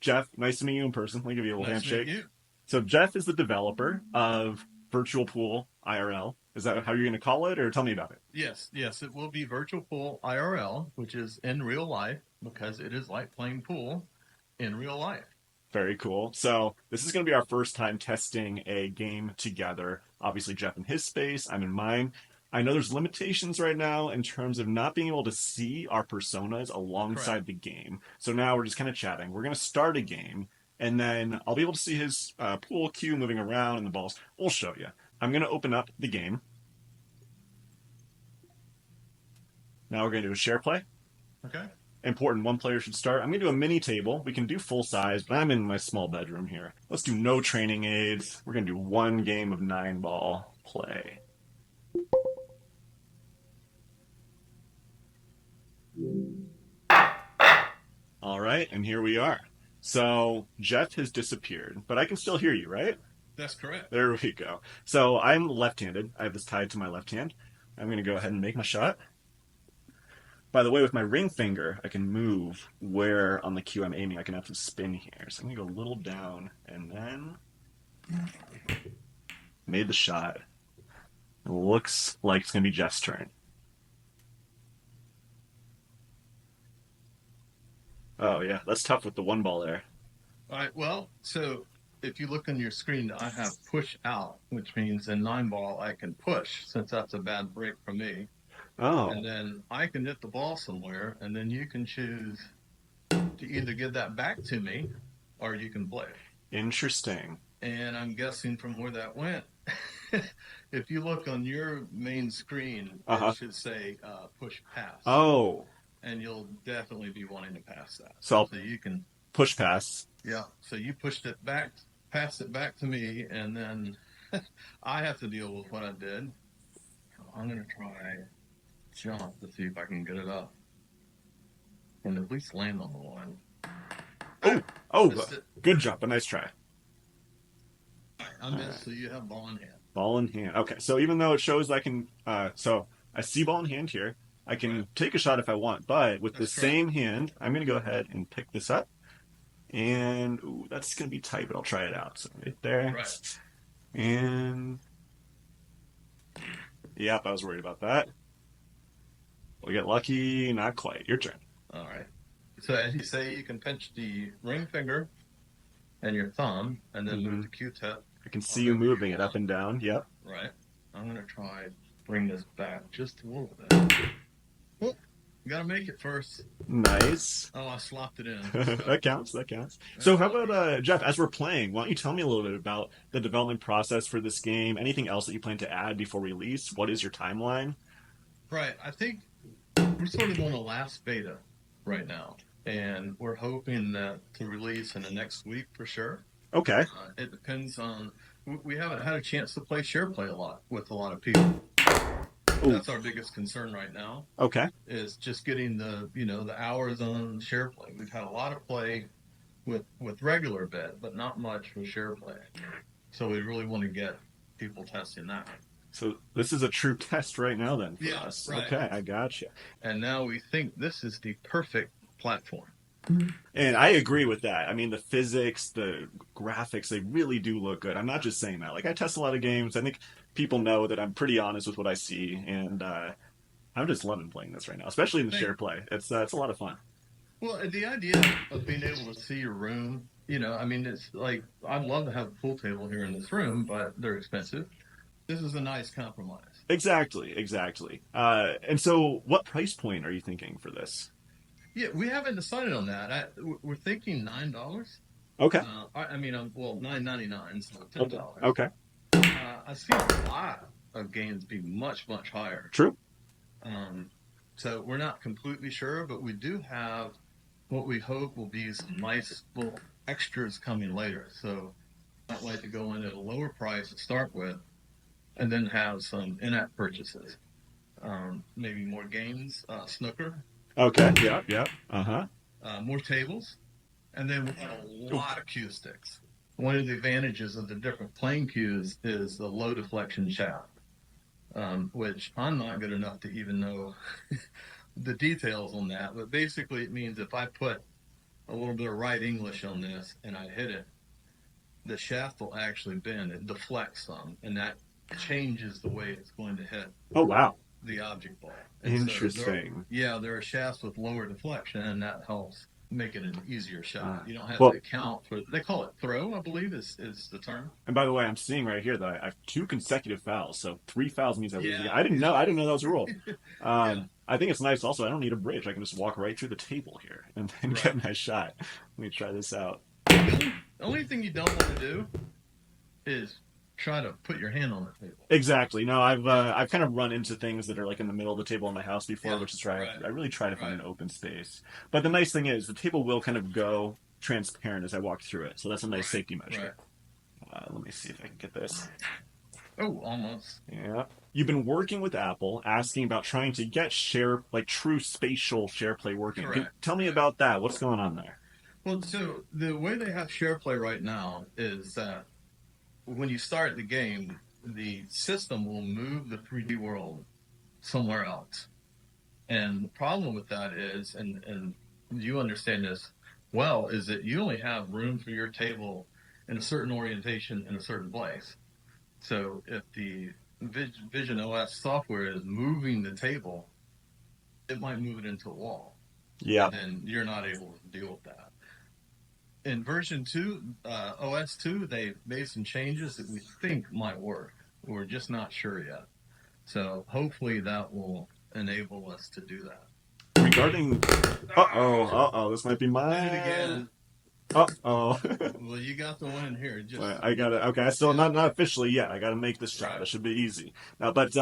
Jeff, nice to meet you in person. Let me give you a little Nice to meet handshake. you. So Jeff is the developer of Virtual Pool IRL. Is that how you're going to call it, or tell me about it? Yes, it will be Virtual Pool IRL, which is in real life because it is like playing pool in real life. Very cool. So this is going to be our first time testing a game together. Obviously, Jeff in his space, I'm in mine. I know there's limitations right now in terms of not being able to see our personas Correct. alongside the game. So now we're just kind of chatting. We're going to start a game, and then I'll be able to see his pool cue moving around and the balls. We'll show you. I'm going to open up the game. Now we're going to do a share play. Okay. Important, one player should start. I'm going to do a mini table. We can do full size, but I'm in my small bedroom here. Let's do no training aids. We're going to do one game of 9 ball play. All right, and here we are. So Jeff has disappeared, but I can still hear you, right? That's correct. There we go. So I'm left-handed. I have this tied to my left hand. I'm going to go ahead and make my shot. By the way, with my ring finger, I can move where on the cue I'm aiming. I can have to spin here. So I'm going to go a little down and then made the shot. It looks like it's going to be Jeff's turn. Oh, yeah, that's tough with the 1 ball there. All right. Well, so if you look on your screen, I have push out, which means in 9 ball I can push since that's a bad break for me. And Oh, then I can hit the ball somewhere, and then you can choose to either give that back to me or you can play. interesting. And I'm guessing from where that went, if you look on your main screen, Uh it huh. should say push pass. Oh, And you'll definitely be wanting to pass that. so I'll So you can, push pass. yeah. So you pushed it back, passed it back to me, and then I have to deal with what I did. I'm going to try jump to see if I can get it up and at least land on the one. Oh, Ah, oh, missed it. good jump. A nice try. I All missed, right. so you have ball in hand. Ball in hand. Okay, so even though it shows I can, so I see ball in hand here. I Right. can take a shot if I want, but with the That's correct. same hand, I'm going to go ahead and pick this up. And ooh, that's going to be tight, but I'll try it out. So right there. Right. And yep, I was worried about that. We'll get lucky. Not quite. Your turn. All right. So as you say, you can pinch the ring finger and your thumb and then move Mm-hmm. the Q-tip I can see you wherever you moving it up want. and down. Yep. Right. I'm gonna try bring this back just a little bit. Oh, you gotta make it first. Nice. Oh, I slopped it in. So That counts. That counts. So, that's how lucky. about Jeff? As we're playing, why don't you tell me a little bit about the development process for this game? Anything else that you plan to add before release? What is your timeline? Right. I think we're sort of on the last beta right now, and we're hoping that to release in the next week for sure. Okay. It depends on. We haven't had a chance to play share play a lot with a lot of people. Oh, That's our biggest concern right now okay. is just getting the hours on share play. We've had a lot of play with regular bed, but not much with share play. So we really want to get people testing that. So this is a true test right now, then for Yeah, us. right. Okay, I gotcha. And now we think this is the perfect platform. And I agree with that. I mean, the physics, the graphics, they really do look good. I'm not just saying that. Like, I test a lot of games. I think people know that I'm pretty honest with what I see, and I'm just loving playing this right now, especially in the Thank share play. It's a lot of fun. Well, the idea of being able to see your room, I mean, it's like I'd love to have a pool table here in this room, but they're expensive. This is a nice compromise. Exactly, exactly. And so, what price point are you thinking for this? Yeah, we haven't decided on that. We're thinking $9. Okay. I mean, well, 9.99, so Okay. $10. Okay. I've seen a lot of games be much higher. True. Um, so we're not completely sure, but we do have what we hope will be some nice little extras coming later. So I'd like to go in at a lower price to start with, and then have some in-app purchases. Maybe more games, snooker, Okay. Yep. Yep. Uh huh. more tables, and then we have a lot of cue sticks. One of the advantages of the different playing cues is the low deflection shaft, which I'm not good enough to even know the details on that. But basically, it means if I put a little bit of right English on this and I hit it, the shaft will actually bend. It deflects some, and that changes the way it's going to hit Oh wow, the object ball. And so interesting. there are shafts with lower deflection, and that helps make it an easier Uh, shot. You don't have to well, account for. They call it throw, I believe, is the term. and by the way, I'm seeing right here that I have two consecutive fouls. So 3 fouls means I lose the game. Yeah, I didn't know. I didn't know that was a rule. yeah, I think it's nice. Also, I don't need a bridge. I can just walk right through the table here and then right. get my shot. Let me try this out. The only thing you don't want to do is try to put your hand on the table. Exactly. No, Yeah, I've kind of run into things that are like in the middle of the table in my house before, yeah, which is why right, I really try to find right. an open space. But the nice thing is the table will kind of go transparent as I walk through it, so that's a nice Right, safety right. measure. Let me see if I can get this. Oh, almost. Yeah. You've been working with Apple, asking about trying to get share like true spatial share play working. Correct. Tell me Correct. about that. What's going on there? Well, so the way they have SharePlay right now is that when you start the game, the system will move the 3D world somewhere else. And the problem with that is, and you understand this well, is that you only have room for your table in a certain orientation in a certain place. So if the Vision OS software is moving the table, it might move it into a wall, Yeah. and then you're not able to deal with that. In version 2, OS 2, they made some changes that we think might work. We're just not sure yet. So hopefully that will enable us to do that. Regarding, Oh, this might be did it mine. again. Oh. Well, you got the win here. Just, I gotta. Okay, I still yeah, not officially yet. I gotta make this shot. right. That should be easy. But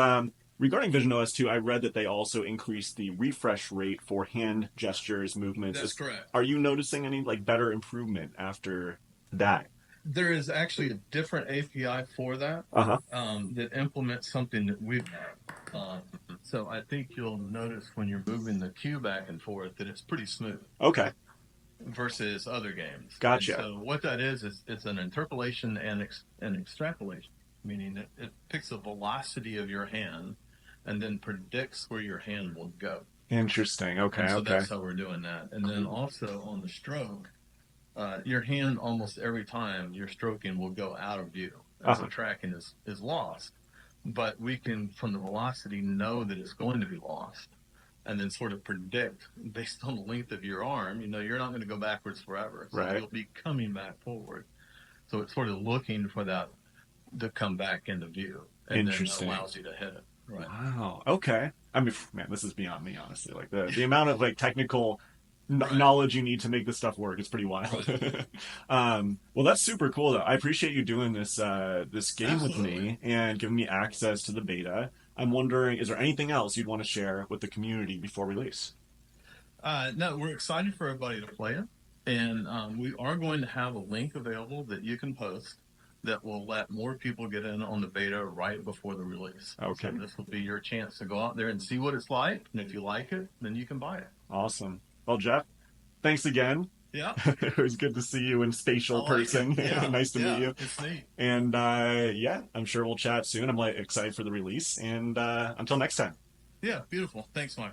regarding Vision OS 2, I read that they also increased the refresh rate for hand gestures, movements. That's correct. Are you noticing any like better improvement after that? There is actually a different API for that Uh huh. that implements something that we've had. So I think you'll notice when you're moving the cue back and forth that it's pretty smooth Okay, versus other games. And gotcha. so what that is it's an interpolation and extrapolation, meaning it picks the velocity of your hand and then predicts where your hand will go. Interesting. Okay, And so okay. that's how we're doing that. And then also on the stroke, your hand almost every time you're stroking will go out of view. And so Uh-huh. tracking is lost. But we can, from the velocity, know that it's going to be lost and then sort of predict based on the length of your arm, you're not going to go backwards forever. So Right. you'll be coming back forward. So it's sort of looking for that to come back into view. And then that Interesting. allows you to hit it. Right. Wow. Okay. I mean, man, this is beyond me, honestly. Like the amount of like technical Right. knowledge you need to make this stuff work is pretty wild. Right. Well, that's super cool, though. I appreciate you doing this game with Absolutely. me and giving me access to the beta. I'm wondering, is there anything else you'd want to share with the community before release? No, we're excited for everybody to play it. And we are going to have a link available that you can post that will let more people get in on the beta right before the release. Okay. So this will be your chance to go out there and see what it's like. And if you like it, then you can buy it. Awesome. Well, Jeff, thanks again. Yeah, It was good to see you in I spatial like it. person. Yeah, Nice to meet yeah, you. it's neat. And yeah, I'm sure we'll chat soon. I'm like excited for the release. And until next time. Yeah, beautiful. Thanks, Mike.